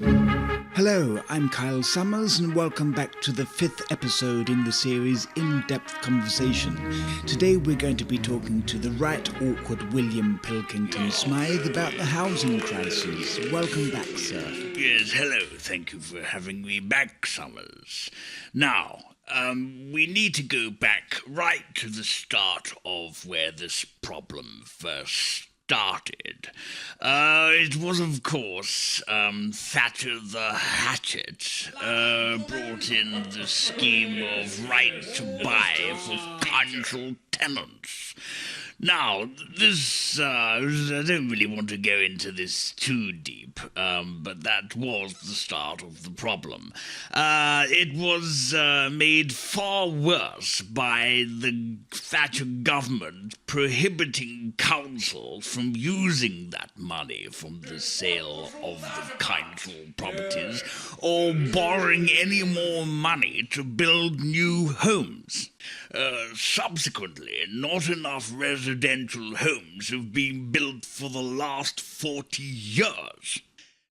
Hello, I'm Kyle Summers and welcome back to the 5th episode in the series In-Depth Conversation. Today we're going to be talking to the right awkward William Pilkington Smythe about the housing crisis. Welcome back, sir. Yes, hello. Thank you for having me back, Summers. Now, we need to go back right to the start of where this problem first started. It was, of course, Thatcher the Hatchet brought in the scheme of right to buy for council tenants. Now, this, I don't really want to go into this too deep, but that was the start of the problem. It was made far worse by the Thatcher government prohibiting councils from using that money from the sale of the council properties or borrowing any more money to build new homes. Subsequently, not enough residential homes have been built for the last 40 years.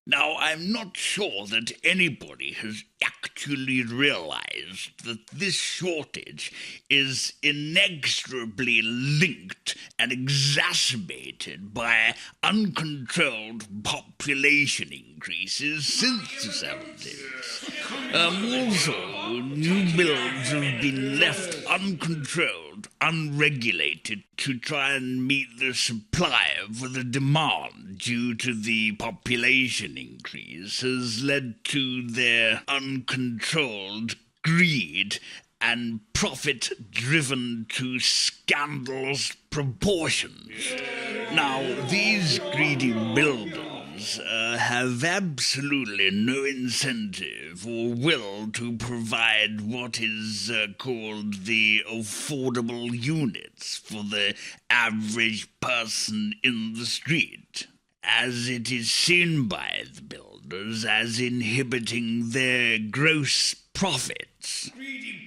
Now, I'm not sure that anybody has actually realized that this shortage is inexorably linked and exacerbated by uncontrolled population increases since the 70s. Also, new builds have been left uncontrolled, unregulated to try and meet the supply for the demand due to the population increase has led to their uncontrolled greed and profit driven to scandalous proportions. Now, these greedy builders have absolutely no incentive or will to provide what is called the affordable units for the average person in the street, as it is seen by the builders as inhibiting their gross profits.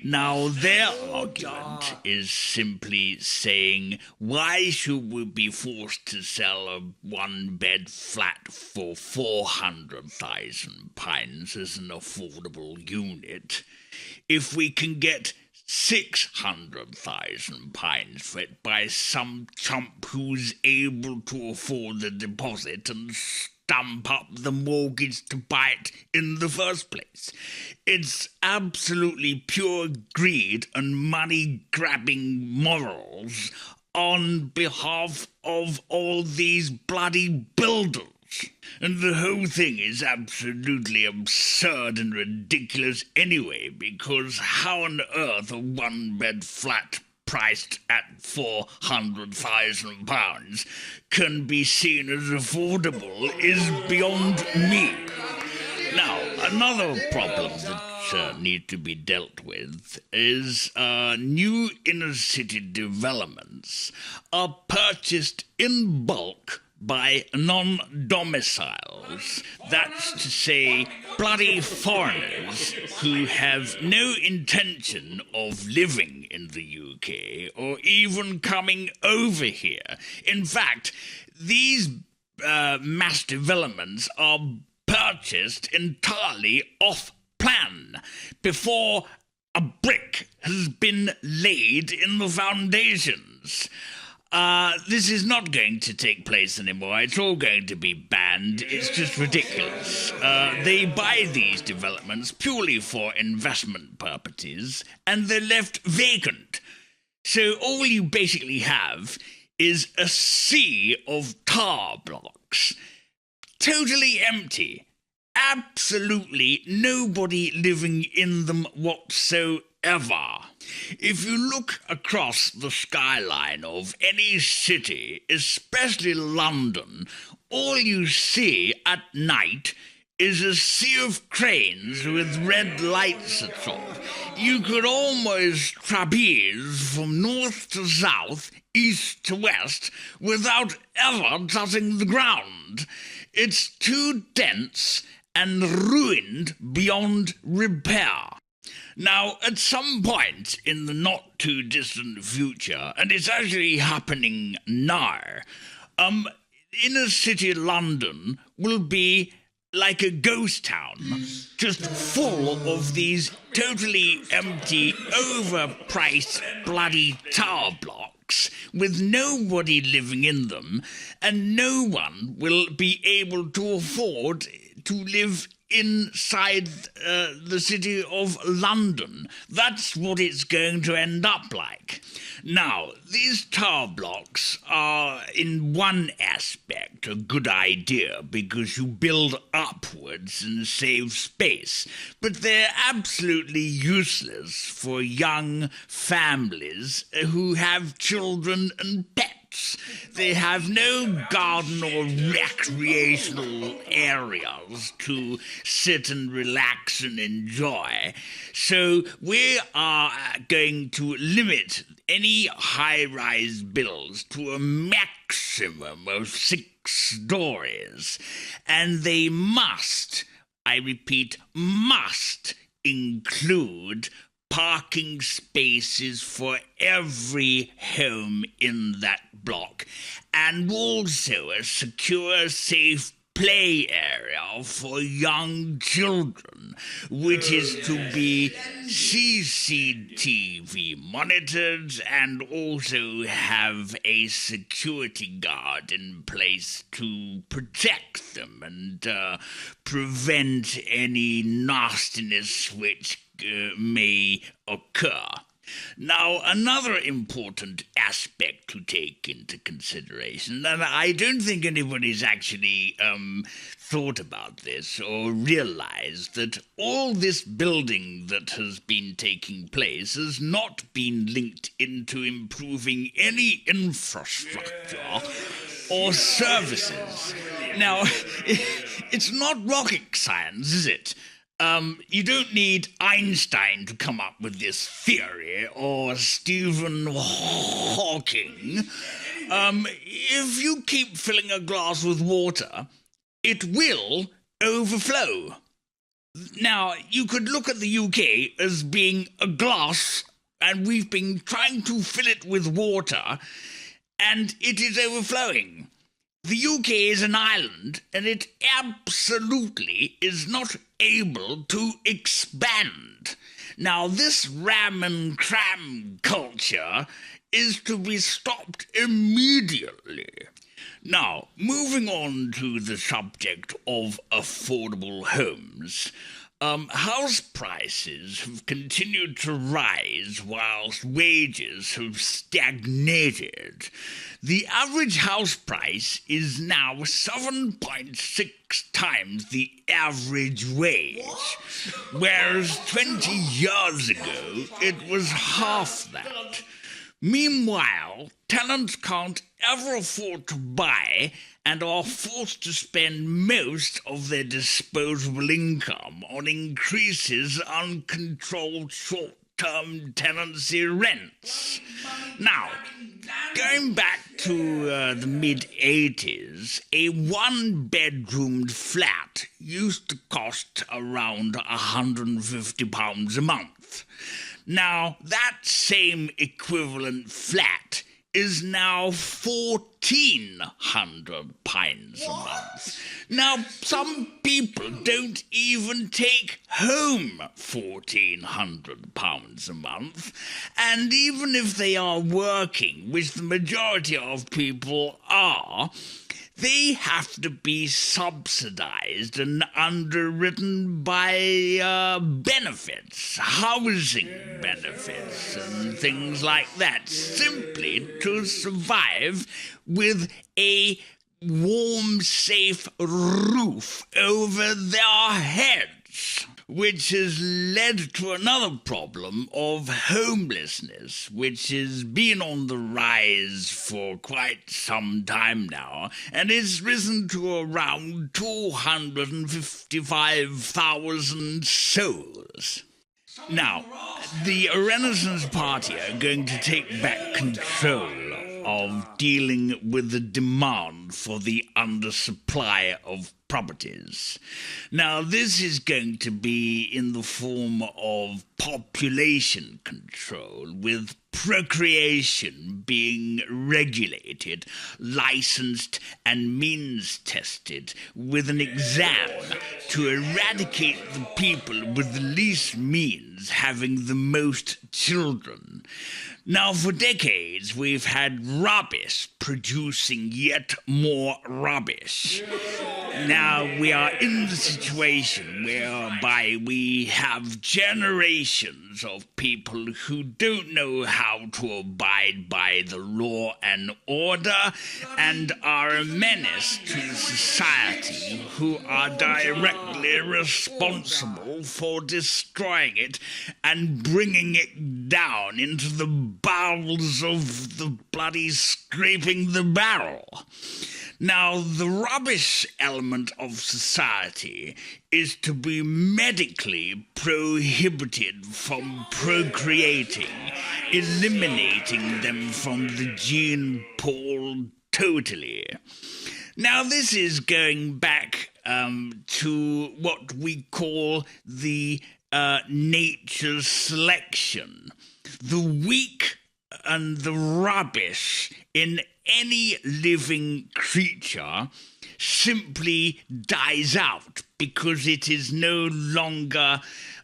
Now, their argument is simply saying, why should we be forced to sell a one-bed flat for £400,000 as an affordable unit if we can get £600,000 for it by some chump who's able to afford the deposit and stamp up the mortgage to buy it in the first place? It's absolutely pure greed and money-grabbing morals on behalf of all these bloody builders. And the whole thing is absolutely absurd and ridiculous anyway, because how on earth a one-bed flat priced at £400,000 can be seen as affordable is beyond me. Now, another problem that needs to be dealt with is new inner-city developments are purchased in bulk by non-domiciles, that's to say, bloody foreigners who have no intention of living in the UK or even coming over here. In fact, these mass developments are purchased entirely off-plan, before a brick has been laid in the foundations. This is not going to take place anymore. It's all going to be banned. It's just ridiculous. They buy these developments purely for investment purposes, and they're left vacant. So all you basically have is a sea of tar blocks, totally empty. Absolutely nobody living in them whatsoever. If you look across the skyline of any city, especially London, all you see at night is a sea of cranes with red lights atop. You could almost trapeze from north to south, east to west, without ever touching the ground. It's too dense and ruined beyond repair. Now, at some point in the not-too-distant future, and it's actually happening now, inner-city London will be like a ghost town, just full of these totally empty, overpriced, bloody tower blocks with nobody living in them, and no one will be able to afford to live inside the city of London. That's what it's going to end up like. Now, these tower blocks are, in one aspect, a good idea because you build upwards and save space, but they're absolutely useless for young families who have children and pets. They have no garden or recreational areas to sit and relax and enjoy. So we are going to limit any high-rise builds to a maximum of 6 stories. And they must, I repeat, must include parking spaces for every home in that block, and also a secure, safe play area for young children, which is to be CCTV monitored and also have a security guard in place to protect them and prevent any nastiness which may occur. Now, another important aspect to take into consideration, and I don't think anybody's actually thought about this or realized that all this building that has been taking place has not been linked into improving any infrastructure or services. Now, it's not rocket science, is it? You don't need Einstein to come up with this theory, or Stephen Hawking. If you keep filling a glass with water, it will overflow. Now, you could look at the UK as being a glass, and we've been trying to fill it with water, and it is overflowing. The UK is an island, and it absolutely is not able to expand. Now, this ram and cram culture is to be stopped immediately. Now, moving on to the subject of affordable homes. House prices have continued to rise whilst wages have stagnated. The average house price is now 7.6 times the average wage, whereas 20 years ago it was half that. Meanwhile, tenants can't ever afford to buy and are forced to spend most of their disposable income on increases uncontrolled short-term tenancy rents. Now, going back to the mid-'80s, a one-bedroomed flat used to cost around £150 a month. Now, that same equivalent flat is now £1,400 a month. Now, some people don't even take home £1,400 a month, and even if they are working, which the majority of people are, they have to be subsidized and underwritten by benefits, housing benefits and things like that, simply to survive with a warm, safe roof over their heads, which has led to another problem of homelessness, which has been on the rise for quite some time now, and has risen to around 255,000 souls. Now, the Renaissance Party are going to take back control of dealing with the demand for the undersupply of properties. Now, this is going to be in the form of population control, with procreation being regulated, licensed, and means tested, with an exam to eradicate the people with the least means having the most children. Now, for decades, we've had rubbish producing yet more rubbish. Now, we are in the situation whereby we have generations of people who don't know how to abide by the law and order and are a menace to society, who are directly responsible for destroying it and bringing it down into the bowels of the bloody scraping the barrel. Now, the rubbish element of society is to be medically prohibited from procreating, eliminating them from the gene pool totally. Now, this is going back to what we call the nature selection. The weak and the rubbish in any living creature simply dies out because it is no longer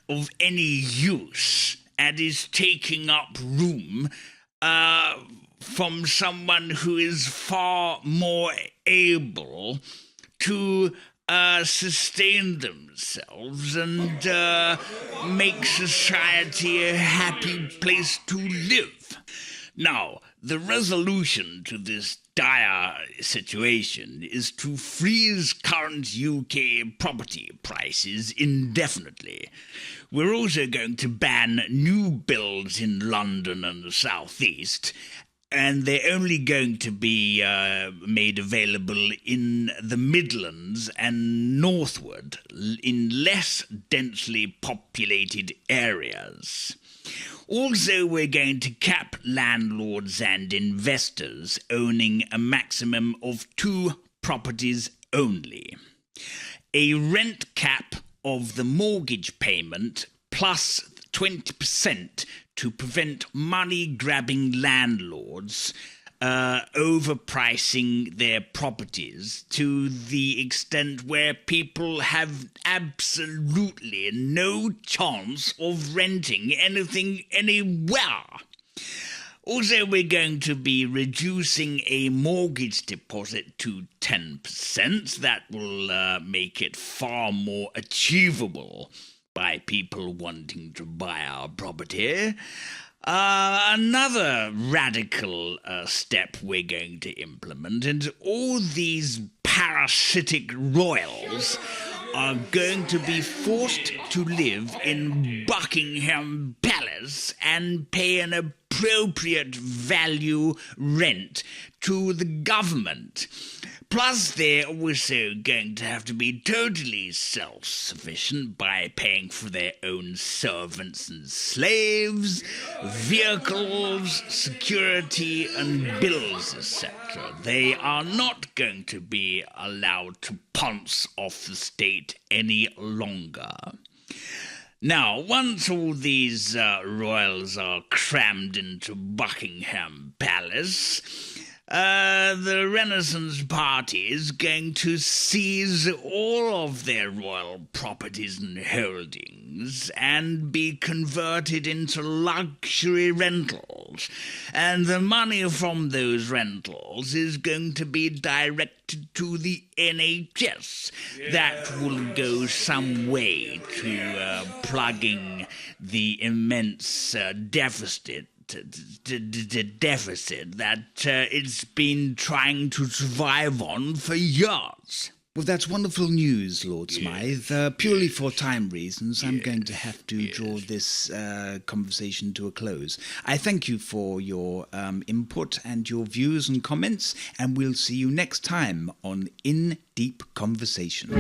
of any use and is taking up room from someone who is far more able to sustain themselves and make society a happy place to live. Now, the resolution to this dire situation is to freeze current UK property prices indefinitely. We're also going to ban new builds in London and the South East, and they're only going to be made available in the Midlands and northward, in less densely populated areas. Also, we're going to cap landlords and investors owning a maximum of 2 properties only. A rent cap of the mortgage payment plus 20% to prevent money-grabbing landlords overpricing their properties to the extent where people have absolutely no chance of renting anything anywhere. Also, we're going to be reducing a mortgage deposit to 10%. That will make it far more achievable by people wanting to buy our property. Another radical step we're going to implement, and all these parasitic royals are going to be forced to live in Buckingham Palace and pay an appropriate value rent to the government. Plus, they're also going to have to be totally self-sufficient by paying for their own servants and slaves, vehicles, security, and bills, etc. They are not going to be allowed to pounce off the state any longer. Now, once all these royals are crammed into Buckingham Palace, the Renaissance Party is going to seize all of their royal properties and holdings and be converted into luxury rentals. And the money from those rentals is going to be directed to the NHS. Yeah. That will go some way to plugging the immense deficit that it's been trying to survive on for years. Well, that's wonderful news, Lord Smythe. Purely for time reasons, I'm going to have to draw this conversation to a close. I thank you for your input and your views and comments, and we'll see you next time on In Deep Conversation.